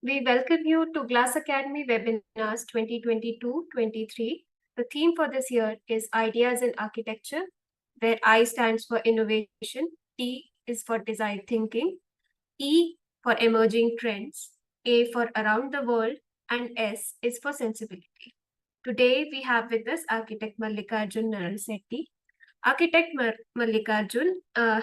We welcome you to Glass Academy Webinars 2022-23. The theme for this year is Ideas in Architecture, where I stands for Innovation, T is for Design Thinking, E for Emerging Trends, A for Around the World, and S is for Sensibility. Today we have with us architect Mallikarjun Naralasetty. Architect Mallikarjun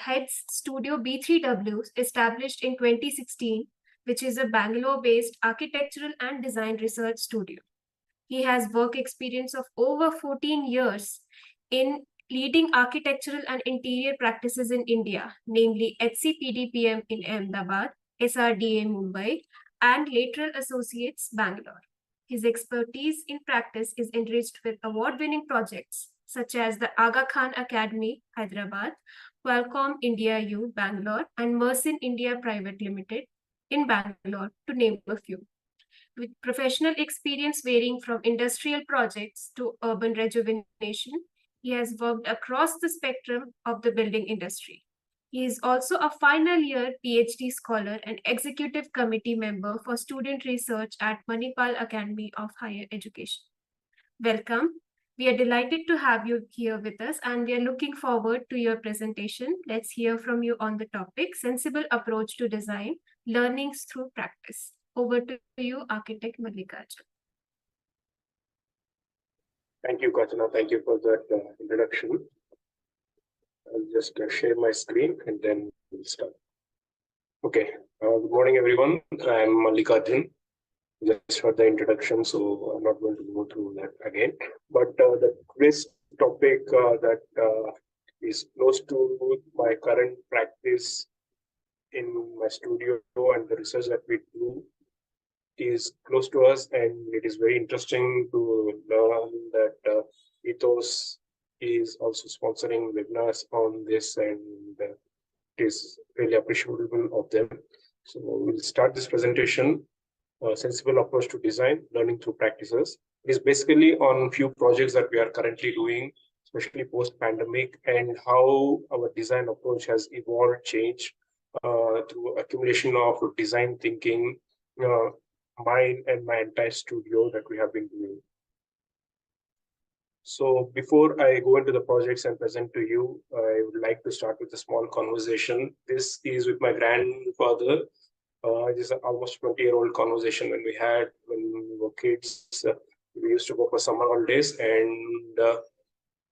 heads Studio B3W, established in 2016, which is a Bangalore-based architectural and design research studio. He has work experience of over 14 years in leading architectural and interior practices in India, namely HCPDPM in Ahmedabad, SRDA Mumbai, and Lateral Associates Bangalore. His expertise in practice is enriched with award-winning projects such as the Aga Khan Academy, Hyderabad, Qualcomm India U, Bangalore, and Mersin India Private Limited in Bangalore, to name a few. With professional experience varying from industrial projects to urban rejuvenation, he has worked across the spectrum of the building industry. He is also a final year PhD scholar and executive committee member for student research at Manipal Academy of Higher Education. Welcome. We are delighted to have you here with us, and we are looking forward to your presentation. Let's hear from you on the topic, Sensible Approach to Design, Learnings Through Practice. Over to you, Architect Mallikarjun. Thank you, Kachana. Thank you for that introduction. I'll just share my screen and then we'll start. Okay. Good morning, everyone. I'm Mallikarjun. Just heard the introduction, so I'm not going to go through that again. But today's topic that is close to my current practice in my studio and the research that we do is close to us, and it is very interesting to learn that Ethos is also sponsoring webinars on this, and it is really appreciable of them. So we'll start this presentation. Sensible approach to design, learning through practices. It is basically on few projects that we are currently doing, especially post-pandemic, and how our design approach has evolved, changed through accumulation of design thinking, mine and my entire studio that we have been doing. So before I go into the projects and present to you, I would like to start with a small conversation. This is with my grandfather. It is an almost 20-year-old conversation when we were kids. We used to go for summer holidays and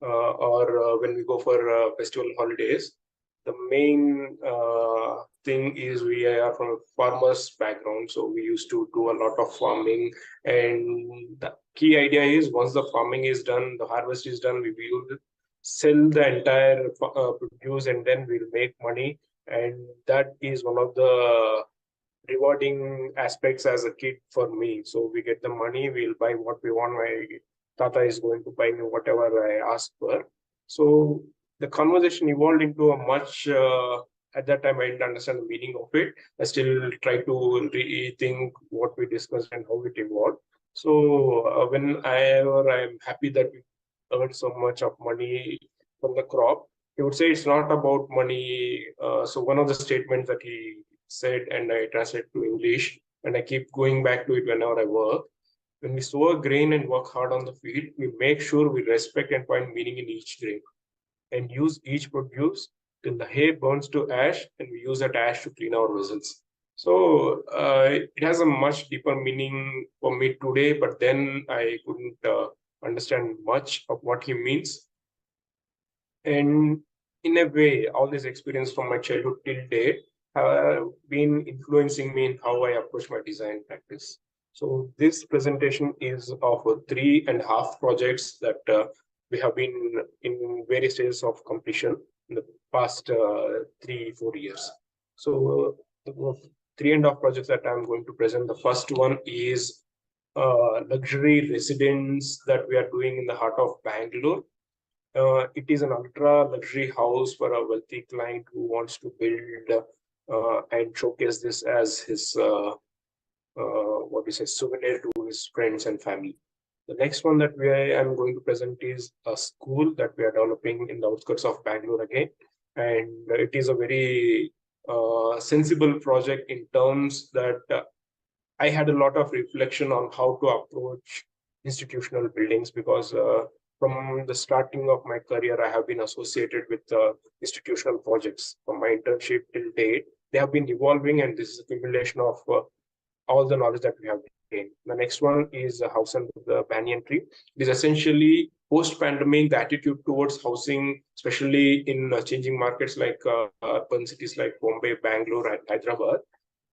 or when we go for festival holidays. The main thing is we are from a farmer's background, so we used to do a lot of farming. And the key idea is once the farming is done, the harvest is done, we will sell the entire produce and then we'll make money. And that is one of the rewarding aspects as a kid for me. So we get the money, we'll buy what we want. My tata is going to buy me whatever I ask for. So the conversation evolved into a much, at that time I didn't understand the meaning of it. I still try to rethink what we discussed and how it evolved. So whenever I'm happy that we earned so much of money from the crop, he would say it's not about money. So one of the statements that he said, and I translate to English, and I keep going back to it whenever I work. When we sow a grain and work hard on the field, we make sure we respect and find meaning in each grain and use each produce till the hay burns to ash, and we use that ash to clean our vessels. So it has a much deeper meaning for me today, but then I couldn't understand much of what he means. And in a way, all this experience from my childhood till date have been influencing me in how I approach my design practice. So this presentation is of 3.5 projects that we have been in various stages of completion in the past 3-4 years. So the 3.5 projects that I'm going to present, the first one is luxury residence that we are doing in the heart of Bangalore. It is an ultra luxury house for a wealthy client who wants to build and showcase this as his souvenir to his friends and family. The next one that I'm going to present is a school that we are developing in the outskirts of Bangalore again, and it is a very sensible project in terms that I had a lot of reflection on how to approach institutional buildings because from the starting of my career, I have been associated with institutional projects from my internship till date. They have been evolving, and this is a accumulation of all the knowledge that we have gained. The next one is a house under the banyan tree. It is essentially post-pandemic, the attitude towards housing, especially in changing markets like urban cities like Bombay, Bangalore, and Hyderabad,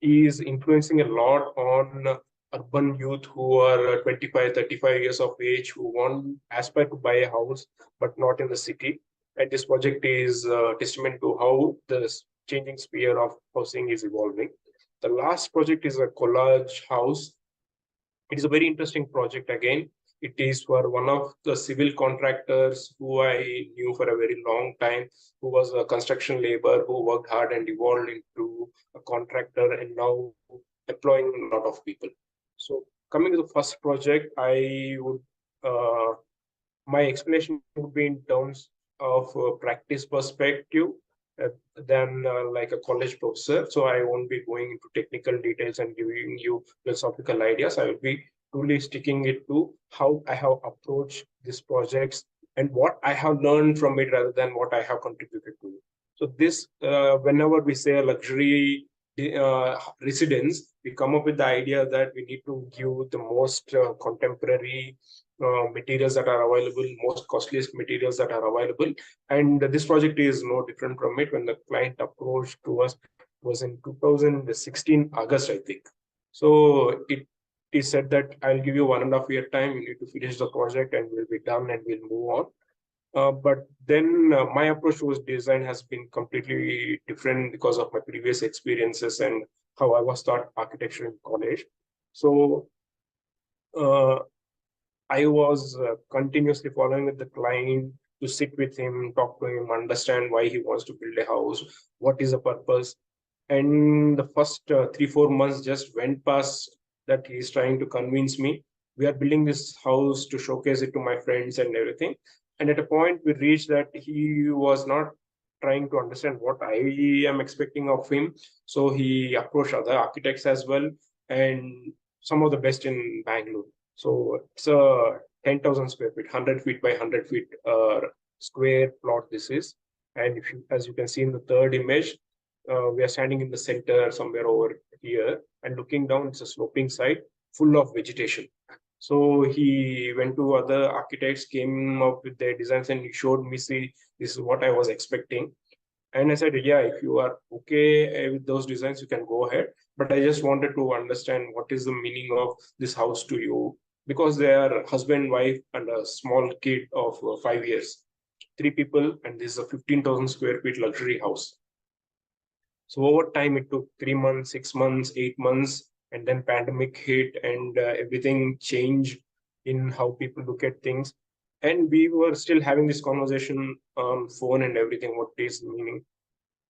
is influencing a lot on urban youth who are 25, 35 years of age, who want aspire to buy a house, but not in the city. And this project is a testament to how the changing sphere of housing is evolving. The last project is a collage house. It is a very interesting project again. It is for one of the civil contractors who I knew for a very long time, who was a construction labor, who worked hard and evolved into a contractor and now employing a lot of people. So coming to the first project, I would my explanation would be in terms of practice perspective uh, than like a college professor. So I won't be going into technical details and giving you philosophical ideas. I will be truly sticking it to how I have approached these projects and what I have learned from it rather than what I have contributed to. So this, whenever we say a luxury residence, we come up with the idea that we need to give the most contemporary materials that are available, most costliest materials that are available. And this project is no different from it. When the client approached to us, was in 2016 August, I think. So it is said that I'll give you 1.5 year time. You need to finish the project and we'll be done and we'll move on. But then my approach towards design has been completely different because of my previous experiences and how I was taught architecture in college. So uh, I was continuously following with the client to sit with him, talk to him, understand why he wants to build a house, what is the purpose. And the first 3, 4 months just went past that he's trying to convince me. We are building this house to showcase it to my friends and everything. And at a point, we reached that he was not trying to understand what I am expecting of him. So he approached other architects as well, and some of the best in Bangalore. So it's a 10,000 square feet, 100 feet by 100 feet square plot this is. And if you, as you can see in the third image, we are standing in the center somewhere over here and looking down, it's a sloping side full of vegetation. So he went to other architects, came up with their designs, and he showed me, see, this is what I was expecting. And I said, yeah, if you are okay with those designs, you can go ahead. But I just wanted to understand what is the meaning of this house to you, because they are husband, wife, and a small kid of 5 years, 3 people, and this is a 15,000 square feet luxury house. So over time, it took 3 months, 6 months, 8 months, and then pandemic hit, and everything changed in how people look at things. And we were still having this conversation on phone and everything. What is the meaning?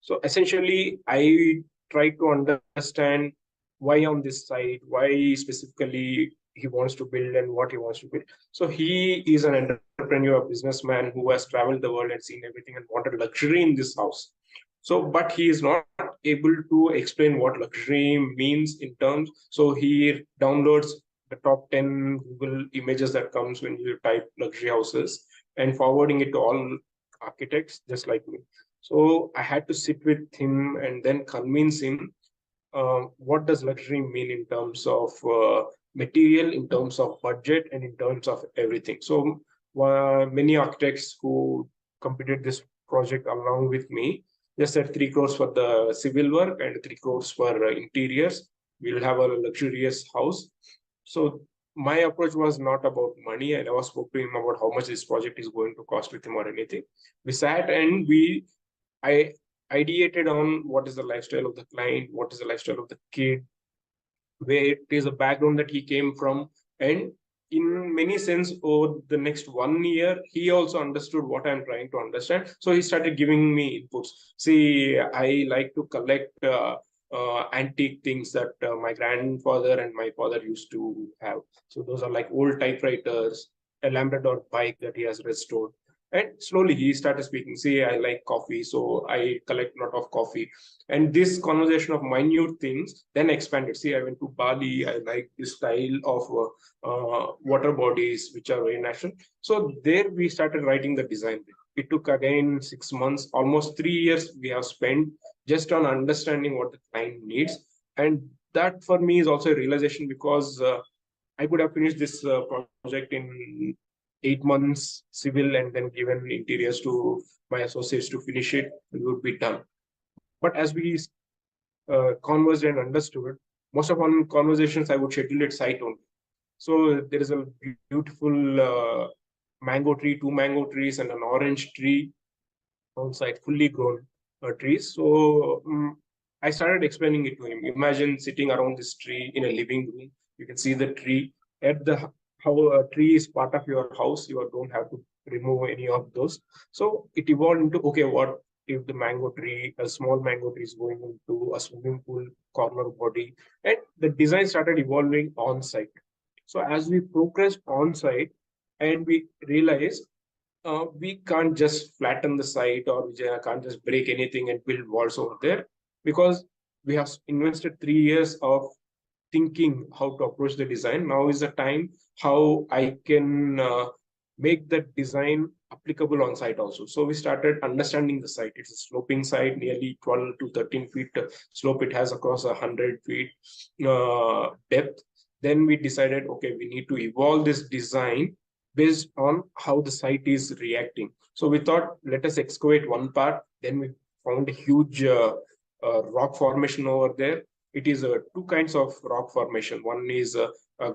So essentially, I try to understand why on this site, why specifically he wants to build and what he wants to build. So he is an entrepreneur, a businessman who has traveled the world and seen everything and wanted luxury in this house. So, but he is not able to explain what luxury means in terms. So he downloads the top 10 Google images that comes when you type luxury houses and forwarding it to all architects just like me. So I had to sit with him and then convince him what does luxury mean in terms of material, in terms of budget, and in terms of everything. So many architects who completed this project along with me just said 3 crores for the civil work and 3 crores for interiors. We'll have a luxurious house. So my approach was not about money. I never spoke to him about how much this project is going to cost with him or anything. We sat and I ideated on what is the lifestyle of the client, what is the lifestyle of the kid, where it is a background that he came from. And in many sense, over the next 1 year, he also understood what I'm trying to understand. So he started giving me inputs. See, I like to collect antique things that my grandfather and my father used to have. So those are like old typewriters, a Labrador bike that he has restored. And slowly he started speaking. See, I like coffee, so I collect a lot of coffee. And this conversation of minute things then expanded. See, I went to Bali. I like this style of water bodies, which are very natural. So there we started writing the design. It took again 6 months, almost 3 years we have spent just on understanding what the client needs. And that for me is also a realization, because I could have finished this project in 8 months civil and then given interiors to my associates to finish it, it would be done. But as we conversed and understood, most of our conversations I would schedule at site only. So there is a beautiful mango tree, 2 mango trees, and an orange tree on site, fully grown trees. So I started explaining it to him. Imagine sitting around this tree in a living room. You can see the tree at the how a tree is part of your house. You don't have to remove any of those. So it evolved into, okay, what if the mango tree, a small mango tree, is going into a swimming pool corner body, and the design started evolving on site. So as we progressed on site, and we realized we can't just flatten the site, or we can't just break anything and build walls over there, because we have invested 3 years of thinking how to approach the design. Now is the time how I can make that design applicable on site also. So we started understanding the site. It's a sloping site, nearly 12 to 13 feet slope. It has across 100 feet depth. Then we decided, okay, we need to evolve this design based on how the site is reacting. So we thought, let us excavate one part. Then we found a huge rock formation over there. It is two kinds of rock formation. One is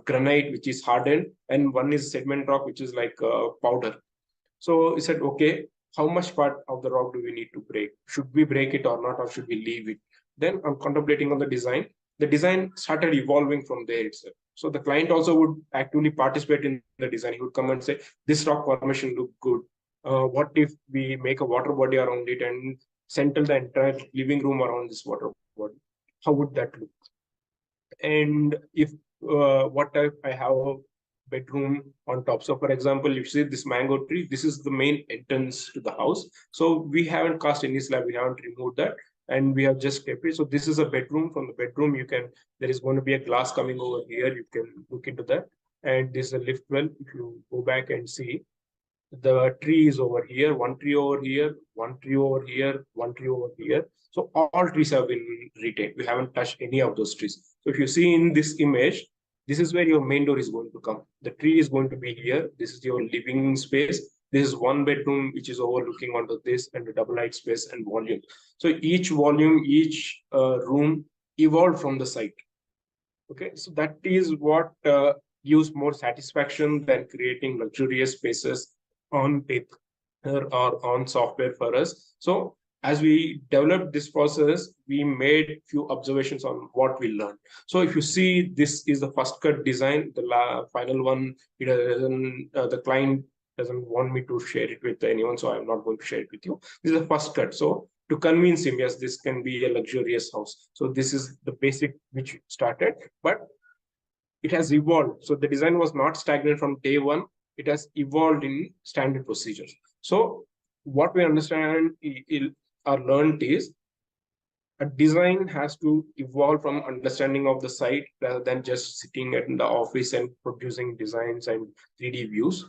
granite, which is hardened, and one is sediment rock, which is like powder. So he said, okay, how much part of the rock do we need to break? Should we break it or not, or should we leave it? Then I'm contemplating on the design. The design started evolving from there itself. So the client also would actively participate in the design. He would come and say, this rock formation look good. What if we make a water body around it and center the entire living room around this water body? How would that look? And if what if I have a bedroom on top? So for example, you see this mango tree, this is the main entrance to the house. So we haven't cast any slab, we haven't removed that, and we have just kept it. So this is a bedroom. From the bedroom, there is going to be a glass coming over here. You can look into that. And this is a lift well. If you go back and see, the tree is over here, one tree over here, one tree over here, one tree over here. So all trees have been retained. We haven't touched any of those trees. So if you see in this image, this is where your main door is going to come. The tree is going to be here. This is your living space. This is one bedroom which is overlooking onto this, and the double height space and volume. So each volume, each room evolved from the site. Okay, so that is what gives more satisfaction than creating luxurious spaces on paper or on software for us. So as we developed this process, we made few observations on what we learned. So if you see, this is the first cut design. The final one, it doesn't, the client doesn't want me to share it with anyone, so I'm not going to share it with you. This is the first cut. So to convince him, yes, this can be a luxurious house. So this is the basic which started, but it has evolved. So the design was not stagnant from day one. It has evolved in standard procedures. So what we understand or learned is, a design has to evolve from understanding of the site rather than just sitting in the office and producing designs and 3D views.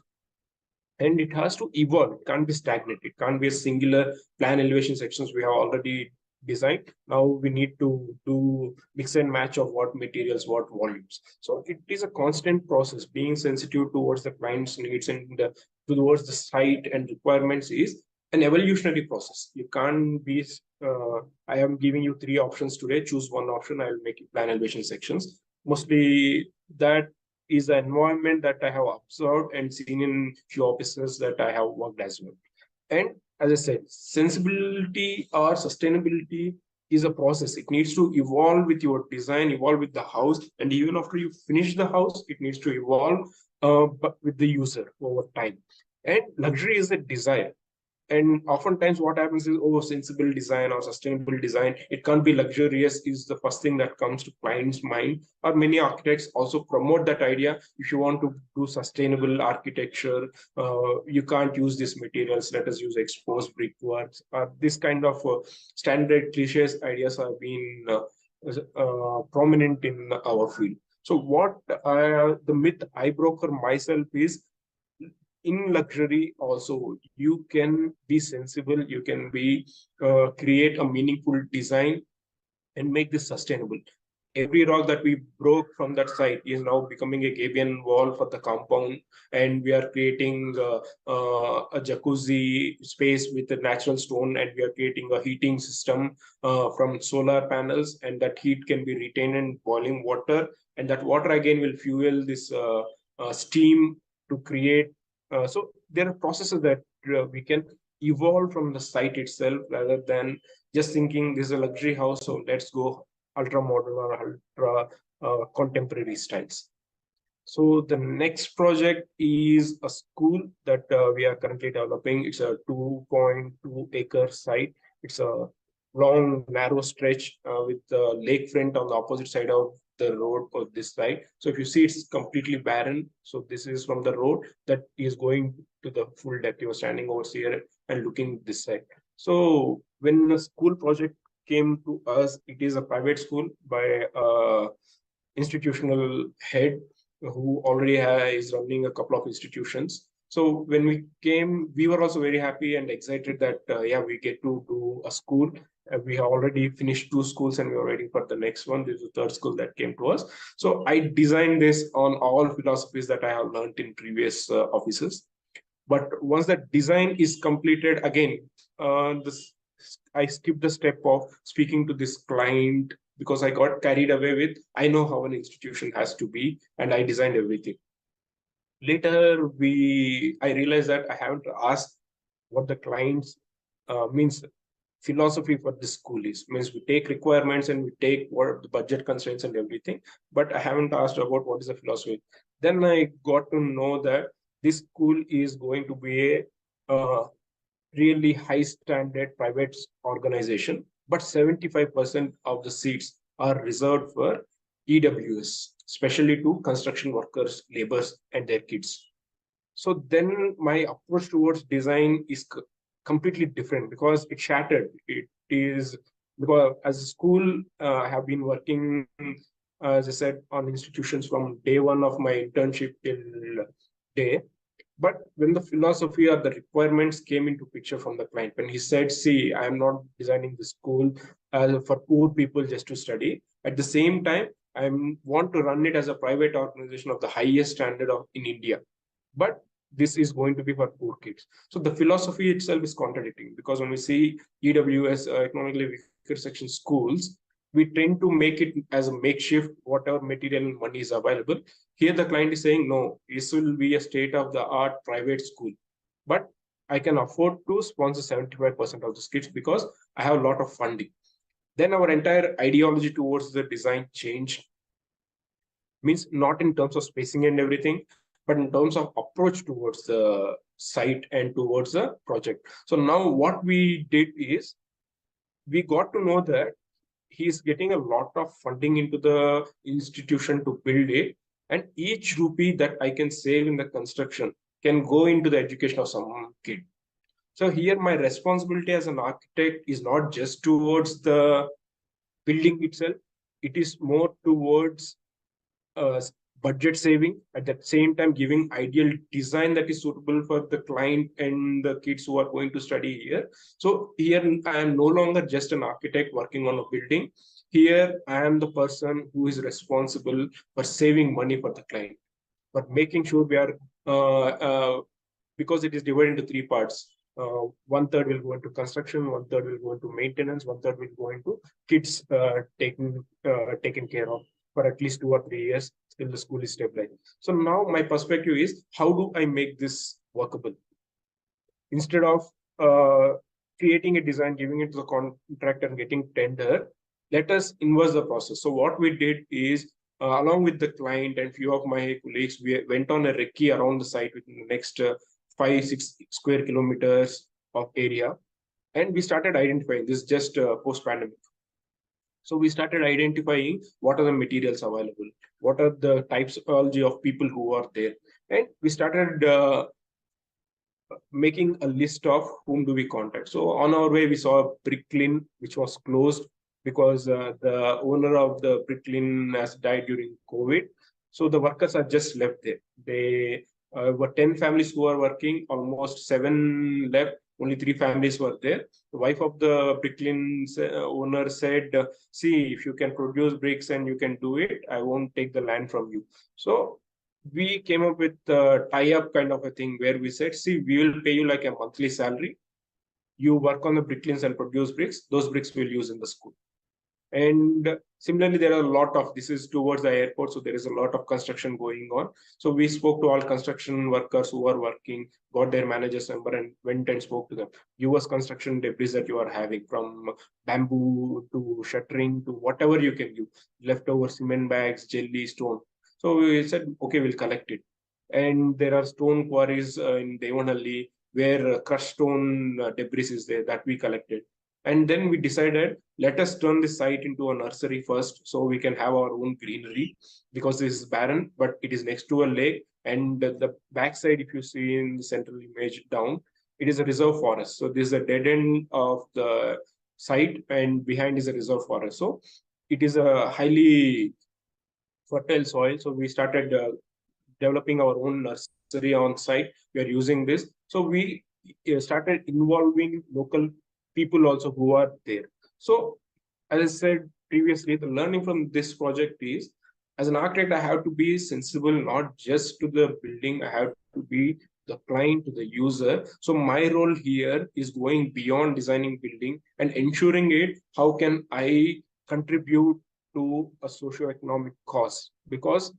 And it has to evolve. It can't be stagnant. It can't be a singular plan elevation sections we have already designed. Now we need to do mix and match of what materials, what volumes. So it is a constant process. Being sensitive towards the client's needs and towards the site and requirements is an evolutionary process. You can't be, I am giving you 3 options today. Choose one option. I will make you plan elevation sections. Mostly that is the environment that I have observed and seen in few offices that I have worked as well. And as I said, sensibility or sustainability is a process. It needs to evolve with your design, evolve with the house, and even after you finish the house, it needs to evolve but with the user over time. And luxury is a desire. And oftentimes what happens is, oh, sensible design or sustainable design, it can't be luxurious, is the first thing that comes to client's mind. Or many architects also promote that idea. If you want to do sustainable architecture, you can't use these materials, let us use exposed brickworks. This kind of standard cliches ideas have been prominent in our field. So what the myth I broke for myself is, in luxury also you can be sensible, you can be create a meaningful design and make this sustainable. Every rock that we broke from that site is now becoming a gabion wall for the compound, and we are creating a jacuzzi space with a natural stone, and we are creating a heating system from solar panels, and that heat can be retained in boiling water, and that water again will fuel this steam to create. So there are processes that we can evolve from the site itself, rather than just thinking this is a luxury house, so let's go ultra modern or ultra contemporary styles. So the next project is a school that we are currently developing. It's a 2.2 acre site. It's a long, narrow stretch with the lakefront on the opposite side of the road for this side. So if you see, it's completely barren. So this is from the road that is going to the full depth. You're standing over here and looking this side. So when the school project came to us, it is a private school by institutional head who already is running a couple of institutions. So when we came, we were also very happy and excited that yeah, we get to do a school. We have already finished 2 schools and we are waiting for the next one. This is the 3rd school that came to us. So I designed this on all philosophies that I have learned in previous offices. But once that design is completed, again, I skipped the step of speaking to this client, because I got carried away with, I know how an institution has to be, and I designed everything. Later, I realized that I haven't asked what the client's means philosophy for this school is. Means we take requirements and we take what the budget constraints and everything, but I haven't asked about what is the philosophy. Then I got to know that this school is going to be a really high standard private organization, but 75% of the seats are reserved for EWS, especially to construction workers, laborers, and their kids. So then my approach towards design is completely different, because it shattered. It is because as a school, I have been working, as I said, on institutions from day one of my internship till day. But when the philosophy or the requirements came into picture from the client, when he said, see, I am not designing the school for poor people just to study. At the same time, I want to run it as a private organization of the highest standard in India. But this is going to be for poor kids. So the philosophy itself is contradicting, because when we see EWS, economically weaker section schools, we tend to make it as a makeshift, whatever material and money is available. Here the client is saying, no, this will be a state-of-the-art private school, but I can afford to sponsor 75% of the kids because I have a lot of funding. Then our entire ideology towards the design changed. Means not in terms of spacing and everything, but in terms of approach towards the site and towards the project. So now what we did is, we got to know that he's getting a lot of funding into the institution to build it, and each rupee that I can save in the construction can go into the education of some kid. So here my responsibility as an architect is not just towards the building itself, it is more towards budget saving, at the same time giving ideal design that is suitable for the client and the kids who are going to study here. So here I am no longer just an architect working on a building. Here I am the person who is responsible for saving money for the client, for making sure we are because it is divided into 3 parts. 1/3 will go into construction, 1/3 will go into maintenance, 1/3 will go into kids taken care of for at least 2 or 3 years till the school is stabilized. So now my perspective is, how do I make this workable? Instead of creating a design, giving it to the contractor and getting tender, let us inverse the process. So what we did is, along with the client and few of my colleagues, we went on a recce around the site within the next 5-6 square kilometers of area, and we started identifying this just post-pandemic. So we started identifying what are the materials available, what are the typology of people who are there, and we started making a list of whom do we contact. So on our way, we saw Bricklin, which was closed because the owner of the Bricklin has died during COVID. So the workers are just left there. They were 10 families who are working, almost 7 left. Only 3 families were there. The wife of the Bricklin owner said, see, if you can produce bricks and you can do it, I won't take the land from you. So we came up with a tie-up kind of a thing where we said, see, we will pay you like a monthly salary. You work on the bricklins and produce bricks. Those bricks we'll use in the school. And similarly, there are a lot of, this is towards the airport, so there is a lot of construction going on. So we spoke to all construction workers who are working, got their manager's number and went and spoke to them. US construction debris that you are having, from bamboo to shuttering to whatever you can use, leftover cement bags, jelly, stone. So we said, okay, we'll collect it. And there are stone quarries in Devanahalli where crushed stone debris is there that we collected. And then we decided, let us turn this site into a nursery first so we can have our own greenery, because this is barren, but it is next to a lake. And the backside, if you see in the central image down, it is a reserve forest. So this is a dead end of the site, and behind is a reserve forest. So it is a highly fertile soil. So we started developing our own nursery on site. We are using this. So we started involving local people also who are there. So as I said previously, the learning from this project is, as an architect, I have to be sensible not just to the building, I have to be the client, to the user. So my role here is going beyond designing building and ensuring it, how can I contribute to a socio-economic cause? Because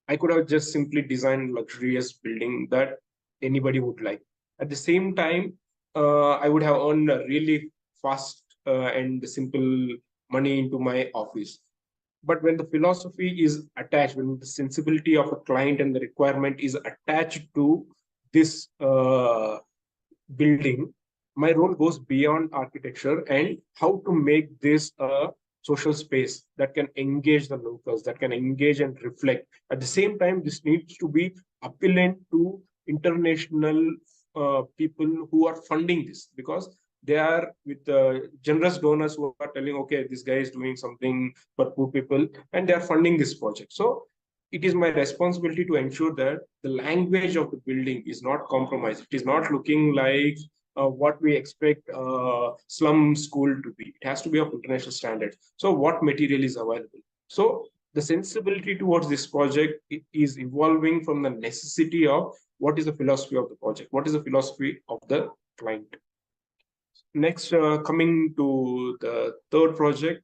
I could have just simply designed luxurious building that anybody would like. At the same time, I would have earned a really fast and simple money into my office. But when the philosophy is attached, when the sensibility of a client and the requirement is attached to this building, my role goes beyond architecture and how to make this a social space that can engage the locals, that can engage and reflect. At the same time, this needs to be appealing to international people who are funding this, because they are with generous donors who are telling, okay, this guy is doing something for poor people, and they are funding this project. So it is my responsibility to ensure that the language of the building is not compromised. It is not looking like what we expect slum school to be. It has to be of international standards. So what material is available? So the sensibility towards this project is evolving from the necessity of what is the philosophy of the project, what is the philosophy of the client. Next, coming to the third project,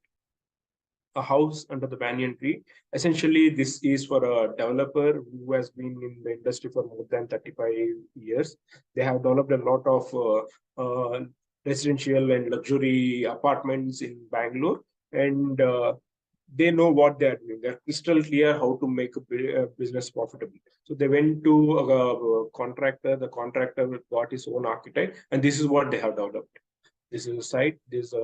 a house under the banyan tree. Essentially, this is for a developer who has been in the industry for more than 35 years. They have developed a lot of residential and luxury apartments in Bangalore, and they know what they are doing. They're crystal clear how to make a business profitable. So they went to a contractor. The contractor got his own architect, and this is what they have developed. This is a site. This is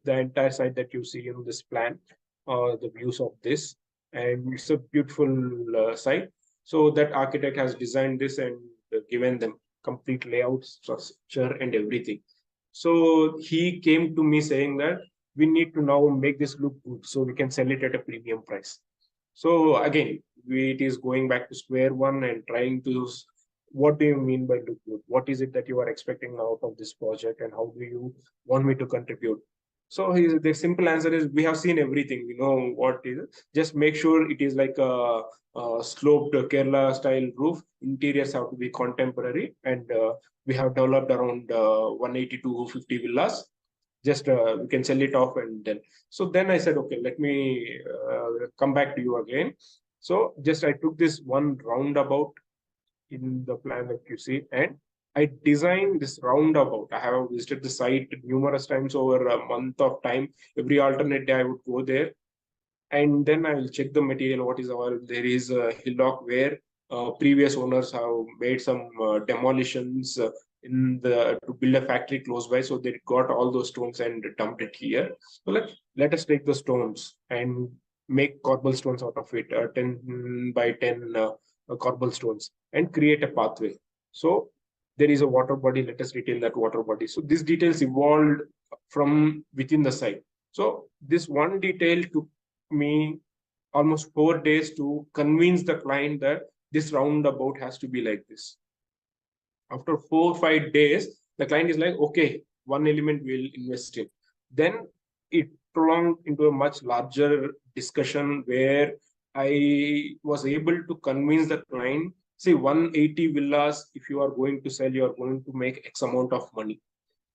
the entire site that you see in this plan, the views of this, and it's a beautiful site. So that architect has designed this and given them complete layout, structure, and everything. So he came to me saying that we need to now make this look good so we can sell it at a premium price. So again, it is going back to square one and trying to, what do you mean by look good? What is it that you are expecting out of this project, and how do you want me to contribute? So the simple answer is, we have seen everything. We know what is. Just make sure it is like a sloped Kerala style roof. Interiors have to be contemporary, and we have developed around 180 to 50 villas. Just we can sell it off, and then. So then I said, okay, let me come back to you again. So just I took this one roundabout in the plan that you see, and I designed this roundabout. I have visited the site numerous times over a month of time. Every alternate day I would go there, and then I will check the material, what is available. There is a hillock where previous owners have made some demolitions to build a factory close by. So they got all those stones and dumped it here. So let us take the stones and make cobblestones out of it, 10 by 10 cobblestones, and create a pathway. So there is a water body, let us retain that water body. So these details evolved from within the site. So this one detail took me almost 4 days to convince the client that this roundabout has to be like this. After 4 or 5 days, the client is like, okay, one element we'll invest in. Then it prolonged into a much larger discussion where I was able to convince the client, say 180 villas, if you are going to sell, you are going to make X amount of money.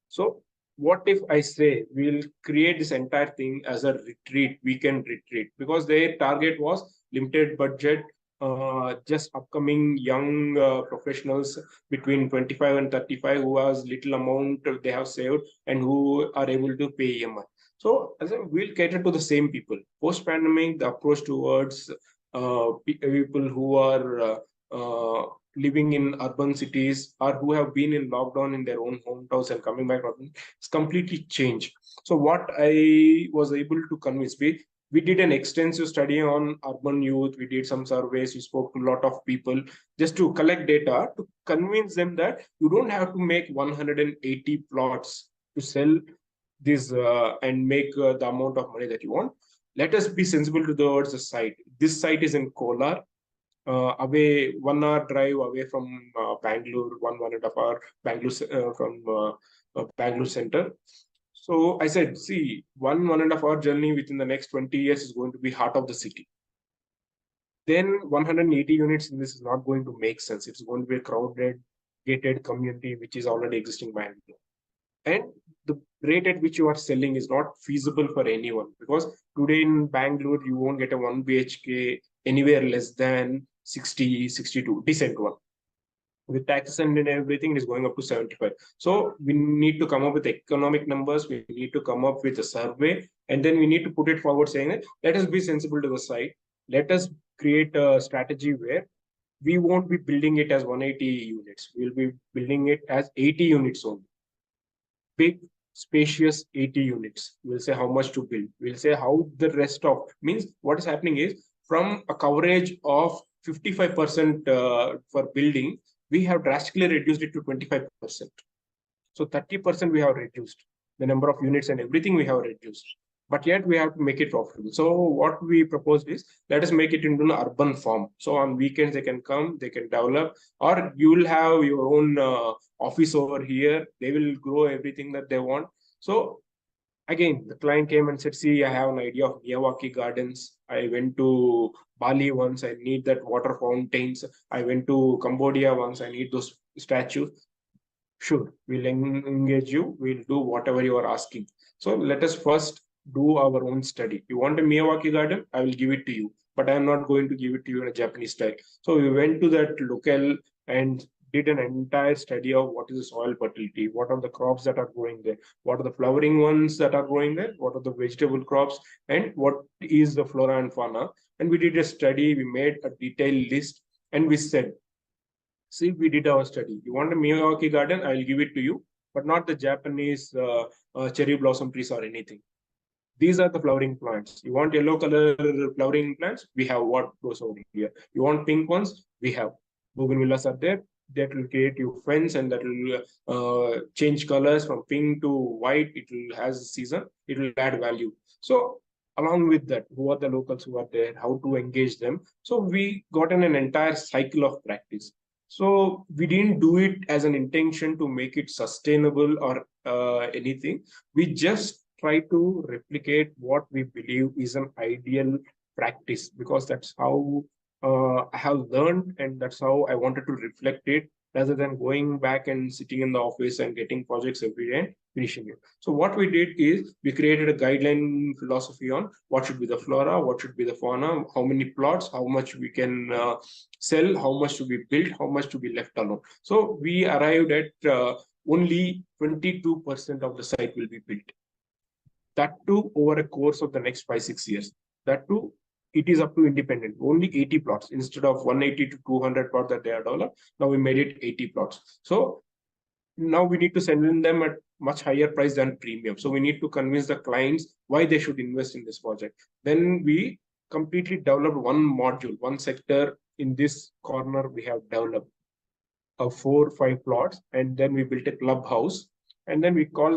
So what if I say we'll create this entire thing as a retreat, weekend retreat, because their target was limited budget, just upcoming young professionals between 25 and 35 who has little amount they have saved and who are able to pay EMI. So as we'll cater to the same people. Post pandemic, the approach towards people who are living in urban cities or who have been in lockdown in their own hometowns and coming back, it's completely changed. So what I was able to convince, we did an extensive study on urban youth. We did some surveys. We spoke to a lot of people just to collect data to convince them that you don't have to make 180 plots to sell this and make the amount of money that you want. Let us be sensible towards the site. This site is in Kolar, away 1 hour drive away from Bangalore, one and a half hour Bangalore from Bangalore center. So I said, see, one and a half hour journey within the next 20 years is going to be heart of the city. Then 180 units in this is not going to make sense. It's going to be a crowded, gated community which is already existing in Bangalore. And the rate at which you are selling is not feasible for anyone, because today in Bangalore you won't get a 1 BHK anywhere less than 60, 62, decent one. With taxes and everything, it is going up to 75. So we need to come up with economic numbers. We need to come up with a survey, and then we need to put it forward saying that let us be sensible to the site. Let us create a strategy where we won't be building it as 180 units. We'll be building it as 80 units only. Big, spacious 80 units. We'll say how much to build. We'll say how the rest of means what is happening is from a coverage of 55% for building, we have drastically reduced it to 25%. So 30% we have reduced the number of units and everything we have reduced. But yet we have to make it profitable. So what we proposed is let us make it into an urban form. So on weekends they can come, they can develop, or you will have your own office over here. They will grow everything that they want. So again, the client came and said, see, I have an idea of Miyawaki gardens. I went to Bali once, I need that water fountains. I went to Cambodia once, I need those statues. Sure, we'll engage you. We'll do whatever you are asking. So let us first do our own study. You want a Miyawaki garden? I will give it to you, but I'm not going to give it to you in a Japanese style. So we went to that local and did an entire study of what is the soil fertility, what are the crops that are growing there, what are the flowering ones that are growing there, what are the vegetable crops, and what is the flora and fauna. And we did a study, we made a detailed list, and we said, see, we did our study. You want a Miyawaki garden? I will give it to you, but not the Japanese cherry blossom trees or anything. These are the flowering plants. You want yellow color flowering plants? We have what goes over here. You want pink ones? We have. Bougainvilleas are there. That will create you fence and that will change colors from pink to white. It will has a season. It will add value. So along with that, who are the locals who are there? How to engage them? So we got an entire cycle of practice. So we didn't do it as an intention to make it sustainable or anything. We just try to replicate what we believe is an ideal practice, because that's how I have learned and that's how I wanted to reflect it, rather than going back and sitting in the office and getting projects every day and finishing it. So what we did is we created a guideline philosophy on what should be the flora, what should be the fauna, how many plots, how much we can sell, how much to be built, how much to be left alone. So we arrived at only 22% of the site will be built. That too over a course of the next 5-6 years. That too, it is up to independent. Only 80 plots instead of 180 to 200 plots that they are developed. Now we made it 80 plots. So now we need to sell them at much higher price than premium. So we need to convince the clients why they should invest in this project. Then we completely developed one module, one sector. In this corner, we have developed 4 or 5 plots, and then we built a clubhouse. And then we call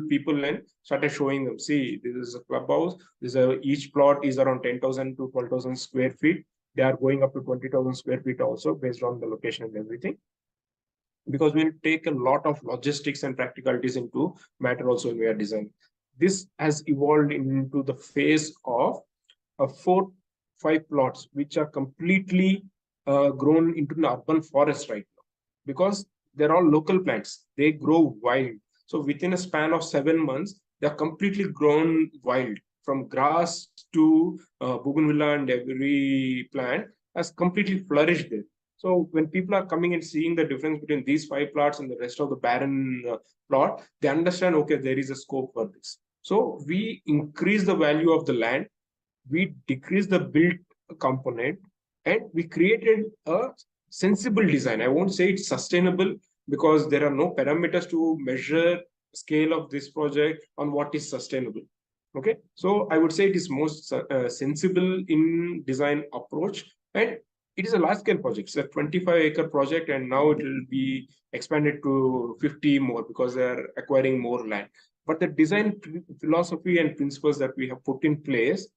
people and started showing them, see, this is a clubhouse. Each plot is around 10,000 to 12,000 square feet. They are going up to 20,000 square feet also, based on the location and everything, because we'll take a lot of logistics and practicalities into matter also when we are designing. This has evolved into the phase of 4 or 5 plots, which are completely grown into an urban forest right now, because they're all local plants. They grow wild. So within a span of 7 months, they're completely grown wild, from grass to bougainvillea, and every plant has completely flourished there. So when people are coming and seeing the difference between these 5 plots and the rest of the barren plot, they understand, okay, there is a scope for this. So we increase the value of the land, we decrease the built component, and we created a sensible design. I won't say it's sustainable, because there are no parameters to measure scale of this project on what is sustainable. Okay, so I would say it is most sensible in design approach, and it is a large scale project. It's a 25-acre project, and now it will be expanded to 50 more because they are acquiring more land. But the design philosophy and principles that we have put in place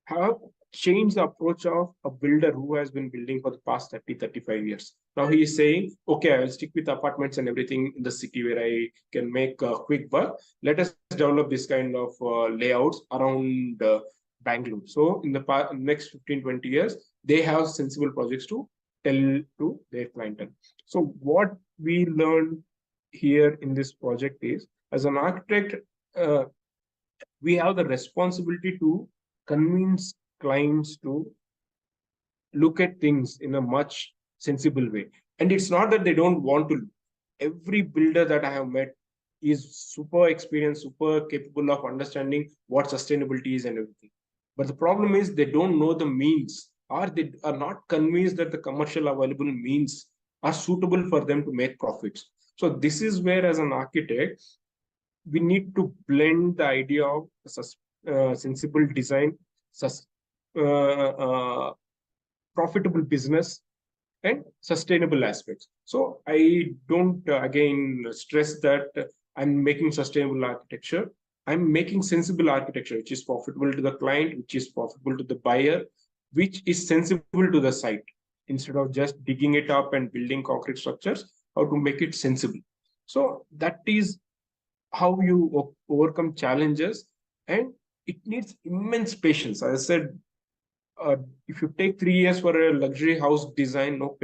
have changed the approach of a builder who has been building for the past 30-35 years. Now he is saying, okay, I will stick with apartments and everything in the city where I can make a quick buck. Let us develop this kind of layouts around Bangalore. So in the next 15-20 years, they have sensible projects to tell to their clientele. So what we learned here in this project is, as an architect, we have the responsibility to convince clients to look at things in a much sensible way. And it's not that they don't want to. Every builder that I have met is super experienced, super capable of understanding what sustainability is and everything. But the problem is they don't know the means, or they are not convinced that the commercial available means are suitable for them to make profits. So this is where, as an architect, we need to blend the idea of sensible design, profitable business, and sustainable aspects. So I don't again stress that I'm making sustainable architecture. I'm making sensible architecture, which is profitable to the client, which is profitable to the buyer, which is sensible to the site. Instead of just digging it up and building concrete structures, how to make it sensible. So that is how you overcome challenges, and it needs immense patience. As I said, if you take 3 years for a luxury house design, no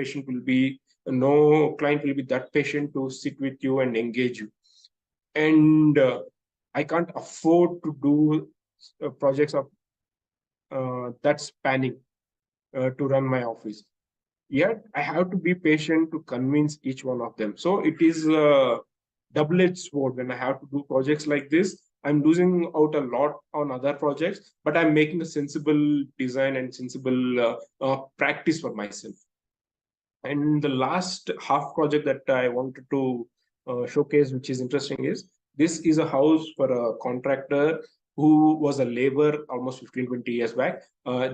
client will be that patient to sit with you and engage you. And I can't afford to do projects of that spanning to run my office. Yet I have to be patient to convince each one of them. So it is a double-edged sword. When I have to do projects like this, I'm losing out a lot on other projects, but I'm making a sensible design and sensible practice for myself. And the last half project that I wanted to showcase, which is interesting, is this is a house for a contractor who was a laborer almost 15-20 years back.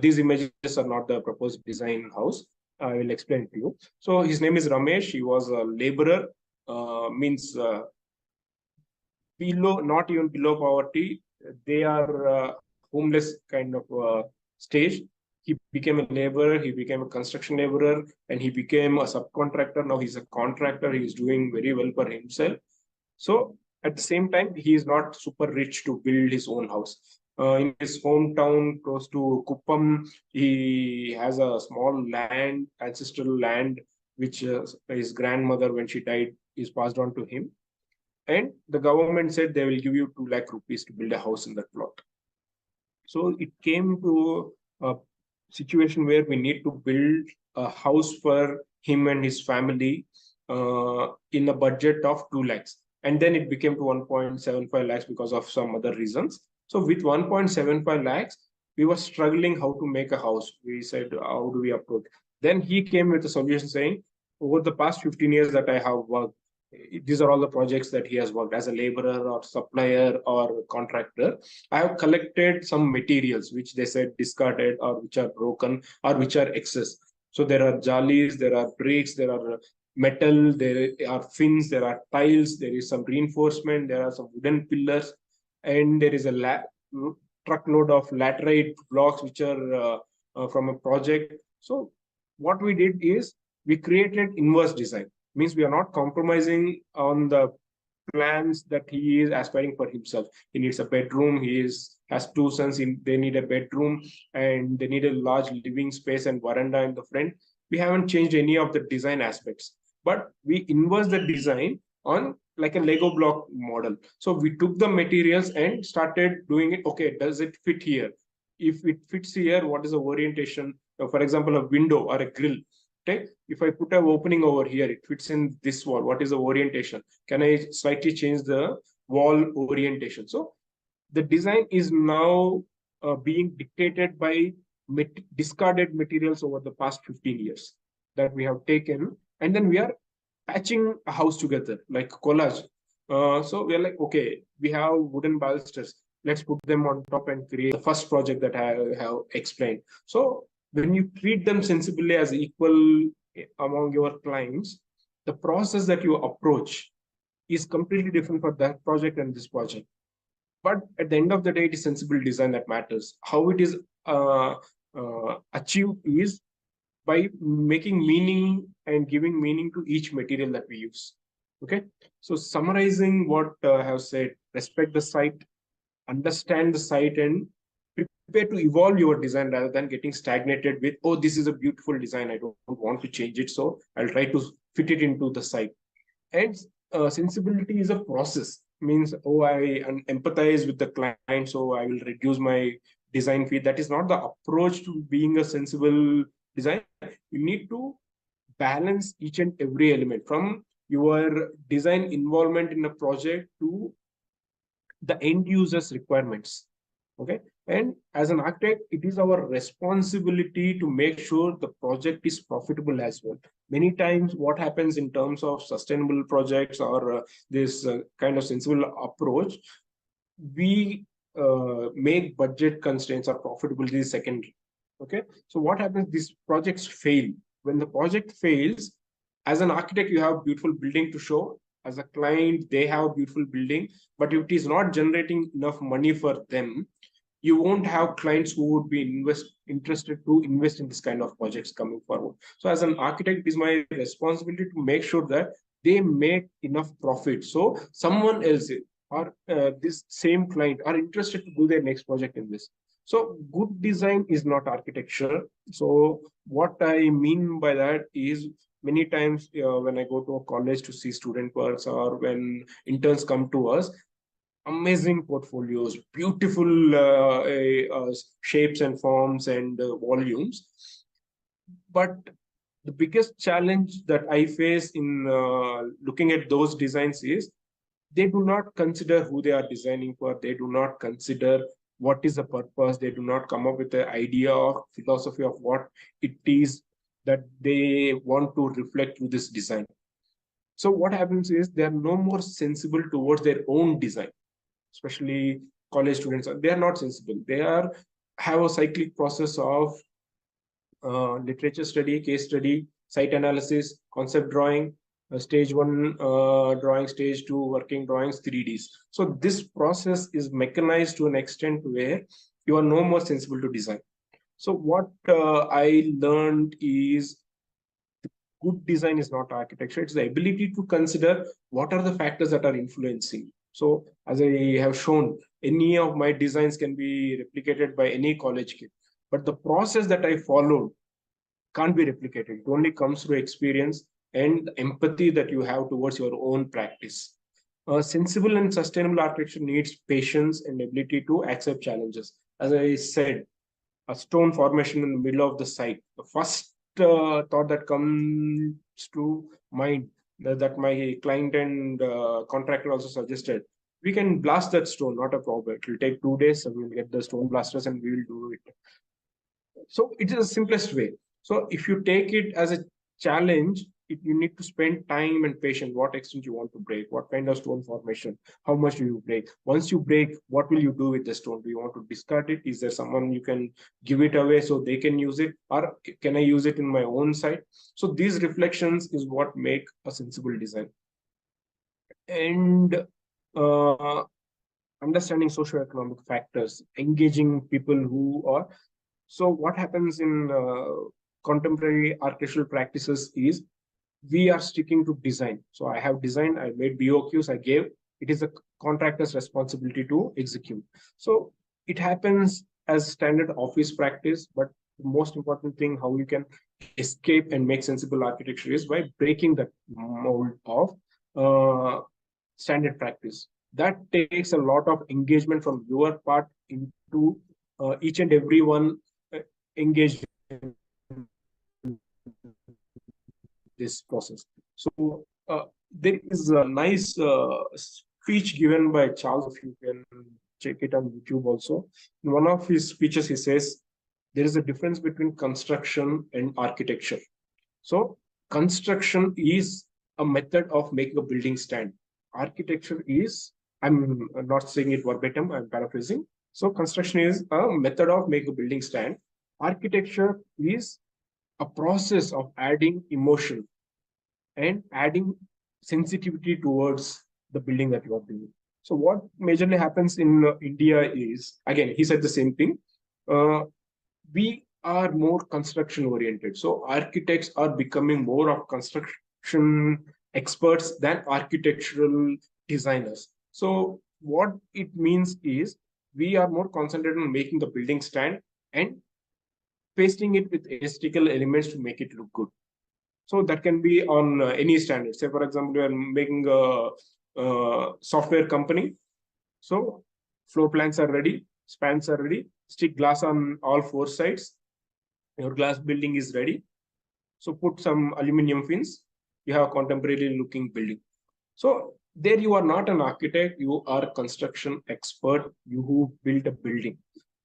These images are not the proposed design house. I will explain it to you. So his name is Ramesh. He was a laborer, means not even below poverty. They are homeless kind of stage. He became a laborer, he became a construction laborer, and he became a subcontractor. Now he's a contractor. He is doing very well for himself. So at the same time, he is not super rich to build his own house. In his hometown, close to Kuppam, he has a small land, ancestral land, which his grandmother, when she died, is passed on to him. And the government said they will give you 2 lakh rupees to build a house in that plot. So it came to a situation where we need to build a house for him and his family in a budget of 2 lakhs. And then it became to 1.75 lakhs because of some other reasons. So with 1.75 lakhs, we were struggling how to make a house. We said, how do we approach? Then he came with a solution saying, over the past 15 years that I have worked, these are all the projects that he has worked as a laborer or supplier or contractor. I have collected some materials which they said discarded or which are broken or which are excess. So there are jollies, there are bricks, there are metal, there are fins, there are tiles, there is some reinforcement, there are some wooden pillars, and there is a truckload of laterite blocks which are from a project. So what we did is we created inverse design, means we are not compromising on the plans that he is aspiring for himself. He needs a bedroom. Has two sons. They need a bedroom and they need a large living space and veranda in the front. We haven't changed any of the design aspects, but we inverse the design on like a Lego block model. So we took the materials and started doing it. Okay, does it fit here? If it fits here, what is the orientation? For example, a window or a grill. Okay, if I put an opening over here, it fits in this wall. What is the orientation? Can I slightly change the wall orientation? So the design is now being dictated by discarded materials over the past 15 years that we have taken, and then we are patching a house together like collage. So we are like, okay, we have wooden balusters. Let's put them on top and create the first project that I have explained. So when you treat them sensibly as equal among your clients, the process that you approach is completely different for that project and this project. But at the end of the day, it is sensible design that matters. How it is achieved is by making meaning and giving meaning to each material that we use. Okay, so summarizing what I have said: respect the site, understand the site, and prepare to evolve your design rather than getting stagnated with, oh, this is a beautiful design, I don't want to change it, so I'll try to fit it into the site. And sensibility is a process, means, oh, I empathize with the client, so I will reduce my design fee. That is not the approach to being a sensible design. You need to balance each and every element, from your design involvement in a project to the end user's requirements. Okay, and as an architect, it is our responsibility to make sure the project is profitable as well. Many times what happens in terms of sustainable projects or this kind of sensible approach, we make budget constraints or profitability secondary. Okay, so what happens, these projects fail. When the project fails, as an architect, you have beautiful building to show. As a client, they have beautiful building, but if it is not generating enough money for them, you won't have clients who would be interested to invest in this kind of projects coming forward. So as an architect, it is my responsibility to make sure that they make enough profit, so someone else or this same client are interested to do their next project in this. So good design is not architecture. So what I mean by that is, many times when I go to a college to see student works or when interns come to us, amazing portfolios, beautiful shapes and forms and volumes. But the biggest challenge that I face in looking at those designs is they do not consider who they are designing for. They do not consider what is the purpose. They do not come up with the idea or philosophy of what it is that they want to reflect through this design. So what happens is they are no more sensible towards their own design, especially college students. They are not sensible. They have a cyclic process of literature study, case study, site analysis, concept drawing, stage one drawing, stage two working drawings, 3Ds. So this process is mechanized to an extent where you are no more sensible to design. So what I learned is good design is not architecture. It's the ability to consider what are the factors that are influencing. So as I have shown, any of my designs can be replicated by any college kid. But the process that I followed can't be replicated. It only comes through experience and empathy that you have towards your own practice. Sensible and sustainable architecture needs patience and ability to accept challenges. As I said, a stone formation in the middle of the site. The first thought that comes to mind that my client and contractor also suggested, we can blast that stone, not a problem. It will take 2 days, so we'll get the stone blasters and we will do it. So it is the simplest way. So if you take it as a challenge, you need to spend time and patience. What extent you want to break, what kind of stone formation, how much do you break? Once you break, what will you do with the stone? Do you want to discard it? Is there someone you can give it away so they can use it, or can I use it in my own site? So these reflections is what make a sensible design. And uh, understanding socioeconomic factors, engaging people who are. So what happens in contemporary architectural practices is we are sticking to design. So I have designed, I made BOQs, I gave. It is a contractor's responsibility to execute. So it happens as standard office practice, but the most important thing, how you can escape and make sensible architecture, is by breaking the mold of uh, standard practice. That takes a lot of engagement from your part into each and every one engaged in this process. So there is a nice speech given by Charles. If you can check it on YouTube also. In one of his speeches, he says there is a difference between construction and architecture. So construction is a method of making a building stand. Architecture is, I'm not saying it verbatim, I'm paraphrasing. So construction is a method of making a building stand. Architecture is a process of adding emotion and adding sensitivity towards the building that you are building. So what majorly happens in India is, again, he said the same thing. We are more construction oriented. So architects are becoming more of construction experts than architectural designers. So what it means is we are more concentrated on making the building stand and pasting it with aesthetical elements to make it look good. So that can be on any standard. Say, for example, you are making a software company. So floor plans are ready, spans are ready, stick glass on all four sides. Your glass building is ready. So put some aluminum fins. You have a contemporary looking building. So there you are not an architect, you are a construction expert, you who built a building.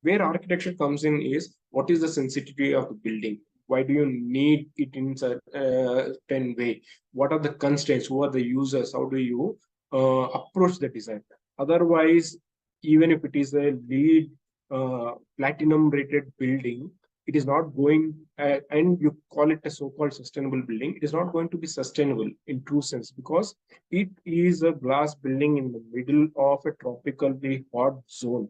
Where architecture comes in is what is the sensitivity of the building? Why do you need it in a certain way? What are the constraints? Who are the users? How do you approach the design? Otherwise, even if it is a LEED platinum rated building, it is not going, and you call it a so-called sustainable building, it is not going to be sustainable in true sense, because it is a glass building in the middle of a tropically hot zone,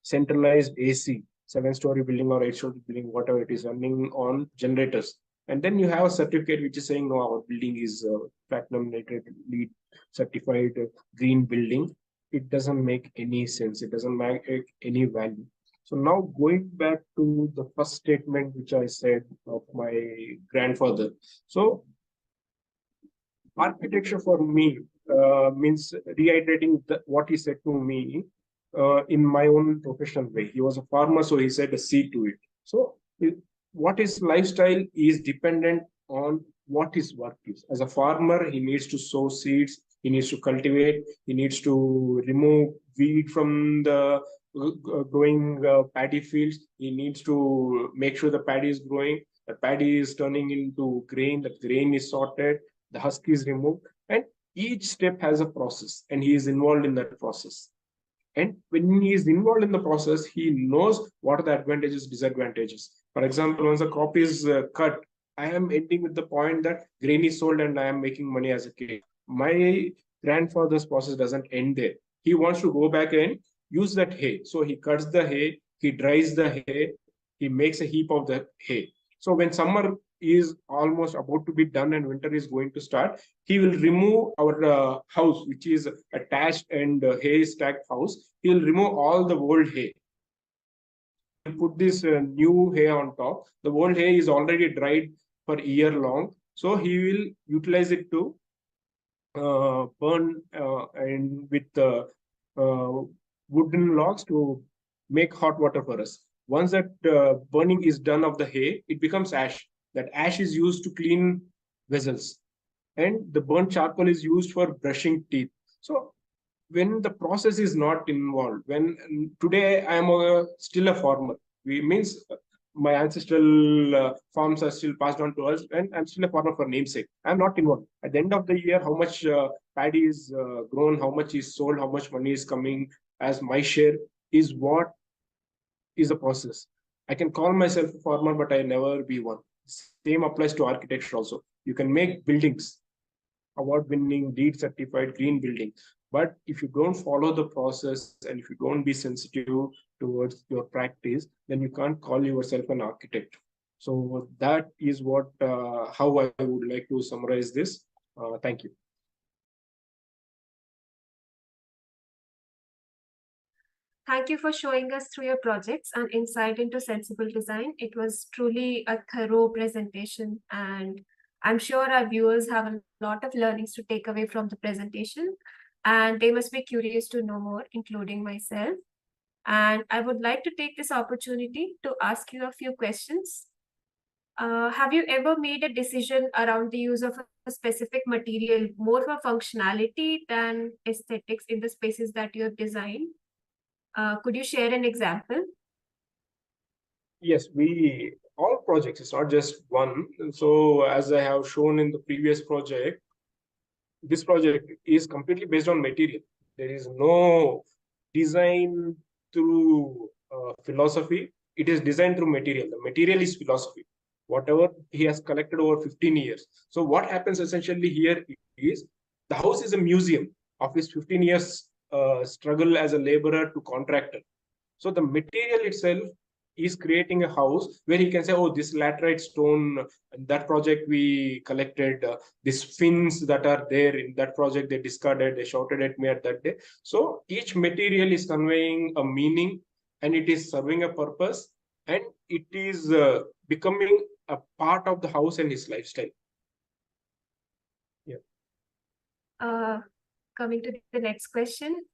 centralized AC, 7-story building or 8-story building, whatever it is, running on generators. And then you have a certificate which is saying, no, our building is platinum rated, LEED certified green building. It doesn't make any sense. It doesn't make any value. So now going back to the first statement which I said of my grandfather. So architecture for me means reiterating what he said to me in my own professional way. He was a farmer, so he said a seed to it. So what his lifestyle is dependent on what his work is. As a farmer, he needs to sow seeds, he needs to cultivate, he needs to remove weed from the growing paddy fields. He needs to make sure the paddy is growing, the paddy is turning into grain, the grain is sorted, the husk is removed, and each step has a process, and he is involved in that process. And when he is involved in the process, he knows what are the advantages, disadvantages. For example, once a crop is cut, I am ending with the point that grain is sold and I am making money as a kid. My grandfather's process doesn't end there. He wants to go back and use that hay. So he cuts the hay, he dries the hay, he makes a heap of the hay. So when summer is almost about to be done and winter is going to start, he will remove our house, which is attached and hay stacked house. He will remove all the old hay. He'll put this new hay on top. The old hay is already dried for a year long. So he will utilize it to burn and with wooden logs to make hot water for us. Once that burning is done of the hay, it becomes ash. That ash is used to clean vessels, and the burnt charcoal is used for brushing teeth. So when the process is not involved, when today I am still a farmer, we means my ancestral farms are still passed on to us, and I'm still a farmer for namesake. I'm not involved. At the end of the year, how much paddy is grown, how much is sold, how much money is coming as my share is what is the process. I can call myself a farmer, but I never be one. Same applies to architecture also. You can make buildings, award-winning, LEED certified green building. But if you don't follow the process and if you don't be sensitive towards your practice, then you can't call yourself an architect. So that is what how I would like to summarize this. Thank you. Thank you for showing us through your projects and insight into sensible design. It was truly a thorough presentation, and I'm sure our viewers have a lot of learnings to take away from the presentation, and they must be curious to know more, including myself. And I would like to take this opportunity to ask you a few questions. Have you ever made a decision around the use of a specific material more for functionality than aesthetics in the spaces that you have designed? Could you share an example? Yes, we all projects, it's not just one. So as I have shown in the previous project, this project is completely based on material. There is no design through philosophy. It is designed through material. The material is philosophy. Whatever he has collected over 15 years. So what happens essentially here is the house is a museum of his 15 years struggle as a laborer to contractor. So the material itself is creating a house where he can say, oh, this laterite stone, that project we collected, these fins that are there in that project, they discarded, they shouted at me at that day. So each material is conveying a meaning and it is serving a purpose and it is becoming a part of the house and his lifestyle. Yeah. Coming to the next question,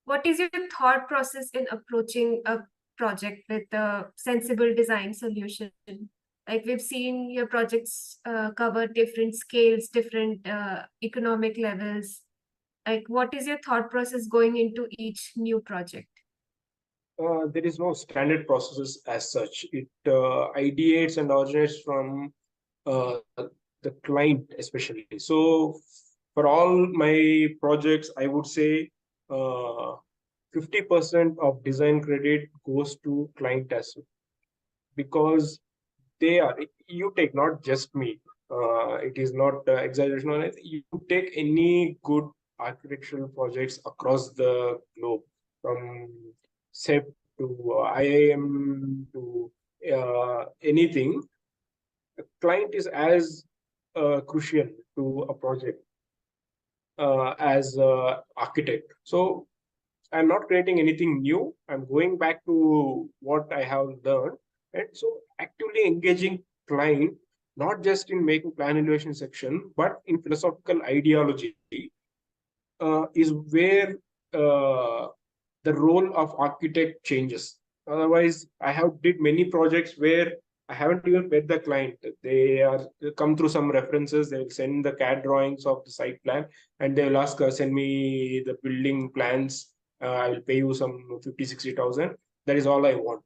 what is your thought process in approaching a project with a sensible design solution? Like we've seen your projects cover different scales, different economic levels. Like what is your thought process going into each new project? There is no standard processes as such. It ideates and originates from the client, especially. So, for all my projects, I would say 50% of design credit goes to client as well, because they are, you take not just me, it is not exaggeration on it. You take any good architectural projects across the globe, from SEP to IIM to anything, the client is as crucial to a project as architect. So I'm not creating anything new. I'm going back to what I have learned. And so actively engaging client, not just in making plan elevation section, but in philosophical ideology, is where the role of architect changes. Otherwise, I have did many projects where I haven't even met the client. They come through some references. They will send the CAD drawings of the site plan, and they will ask, send me the building plans. I will pay you some 50,000-60,000. That is all I want.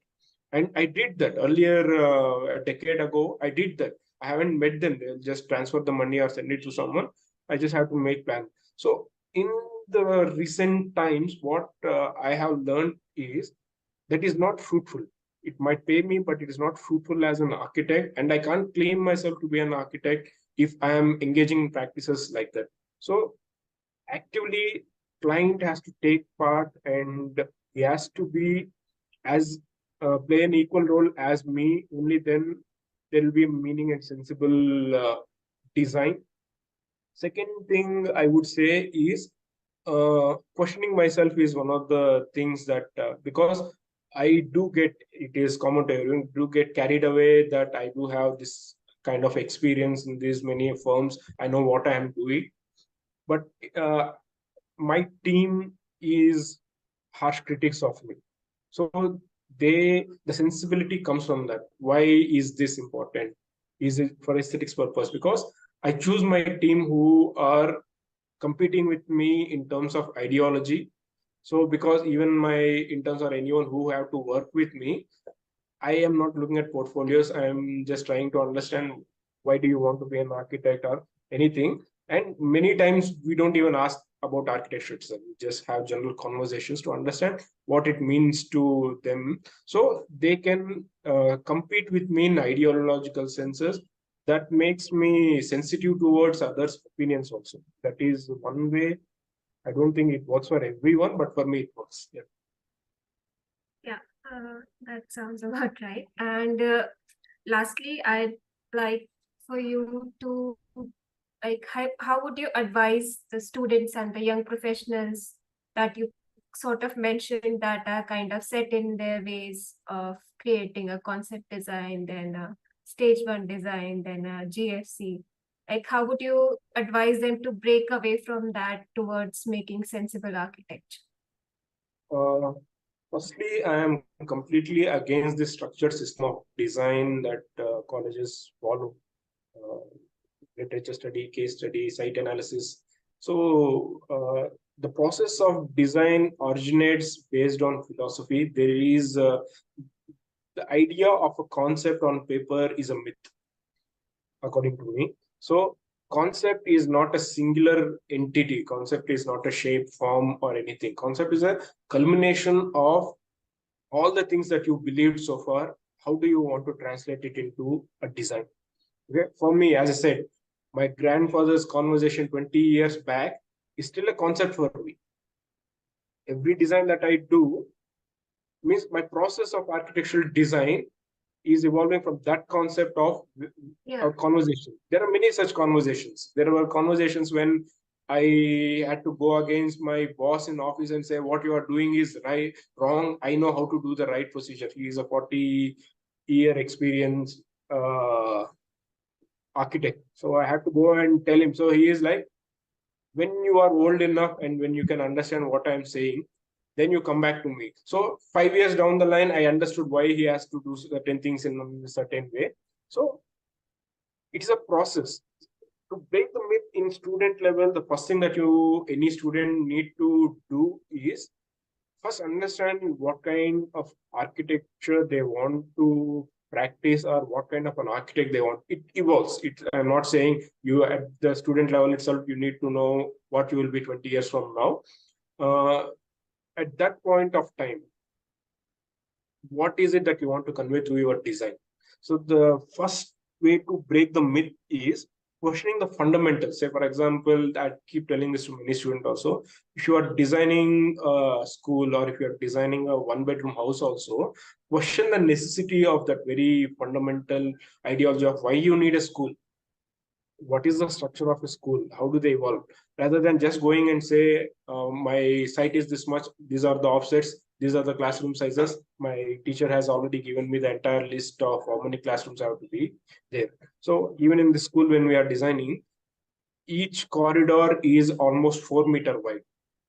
And I did that earlier, a decade ago. I did that. I haven't met them. They'll just transfer the money or send it to someone. I just have to make plan. So in the recent times, what I have learned is that is not fruitful. It might pay me, but it is not fruitful as an architect. And I can't claim myself to be an architect if I am engaging in practices like that. So actively, client has to take part and he has to be as play an equal role as me. Only then there will be a meaning and sensible design. Second thing I would say is questioning myself is one of the things that because I do get, it is common to everyone, do get carried away that I do have this kind of experience in these many firms. I know what I am doing, but my team is harsh critics of me. So the sensibility comes from that. Why is this important? Is it for aesthetics purpose? Because I choose my team who are competing with me in terms of ideology. So because even my interns or anyone who have to work with me, I am not looking at portfolios. I am just trying to understand why do you want to be an architect or anything. And many times we don't even ask about architecture itself. We just have general conversations to understand what it means to them, so they can compete with me in ideological senses. That makes me sensitive towards others' opinions also. That is one way. I don't think it works for everyone, but for me it works. Yeah. Yeah, that sounds about right. And lastly, I'd like for you to like how would you advise the students and the young professionals that you sort of mentioned that are kind of set in their ways of creating a concept design, then a stage one design, then a GFC? Like, how would you advise them to break away from that towards making sensible architecture? Uh, Firstly, I am completely against the structured system of design that colleges follow. Uh, Literature study, case study, site analysis. So the process of design originates based on philosophy. There is the idea of a concept on paper is a myth, according to me. So concept is not a singular entity. Concept is not a shape, form, or anything. Concept is a culmination of all the things that you believed so far. How do you want to translate it into a design? Okay, for me, as I said, my grandfather's conversation 20 years back is still a concept for me. Every design that I do means my process of architectural design is evolving from that concept of Yeah. a conversation. There are many such conversations. There were conversations when I had to go against my boss in office and say what you are doing is right, wrong. I know how to do the right procedure. He is a 40-year experience architect. So I had to go and tell him. So he is like, when you are old enough and when you can understand what I'm saying, then you come back to me. So 5 years down the line, I understood why he has to do certain things in a certain way. So it's a process. To break the myth in student level, the first thing that any student need to do is first understand what kind of architecture they want to practice or what kind of an architect they want. It evolves. I'm not saying you at the student level itself you need to know what you will be 20 years from now. At that point of time, what is it that you want to convey through your design? So the first way to break the myth is questioning the fundamentals. Say, for example, I keep telling this to many students also. If you are designing a school or if you are designing a one-bedroom house also, question the necessity of that very fundamental ideology of why you need a school. What is the structure of a school? How do they evolve? Rather than just going and say, my site is this much, these are the offsets, these are the classroom sizes. My teacher has already given me the entire list of how many classrooms have to be there. So even in the school, when we are designing, each corridor is almost 4 meter wide.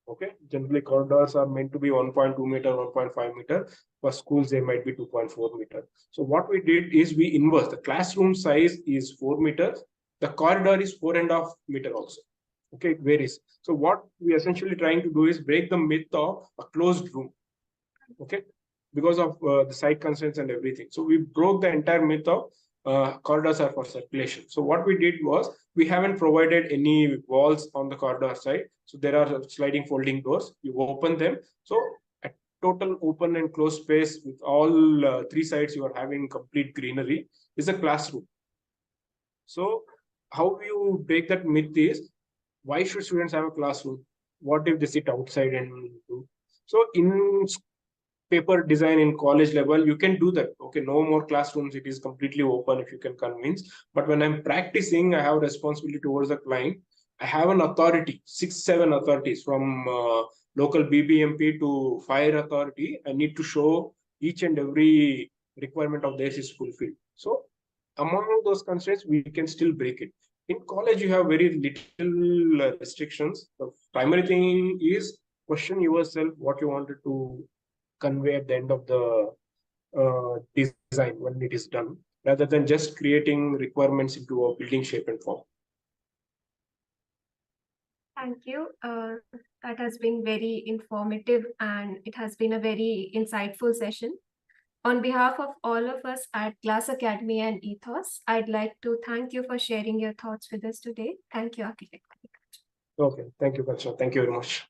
Okay, generally corridors are meant to be 1.2 meter, 1.5 meter. For schools, they might be 2.4 meter. So what we did is we inverse. The classroom size is 4 meters. The corridor is 4.5 meter also. Okay, it varies. So what we essentially trying to do is break the myth of a closed room. Okay, because of the site constraints and everything. So we broke the entire myth of corridors are for circulation. So what we did was we haven't provided any walls on the corridor side. So there are sliding folding doors. You open them. So a total open and closed space with all three sides you are having complete greenery is a classroom. So how you break that myth is, why should students have a classroom? What if they sit outside and do? So in paper design in college level, you can do that. Okay, no more classrooms, it is completely open if you can convince. But when I'm practicing, I have responsibility towards the client. I have an authority, 6 7 authorities, from local BBMP to fire authority. I need to show each and every requirement of theirs is fulfilled. So among those constraints, we can still break it. In college, you have very little restrictions. The primary thing is question yourself what you wanted to convey at the end of the design when it is done, rather than just creating requirements into a building shape and form. Thank you. That has been very informative and it has been a very insightful session. On behalf of all of us at Glass Academy and Ethos, I'd like to thank you for sharing your thoughts with us today. Thank you, Architect. Okay, thank you, Karsha. Thank you very much.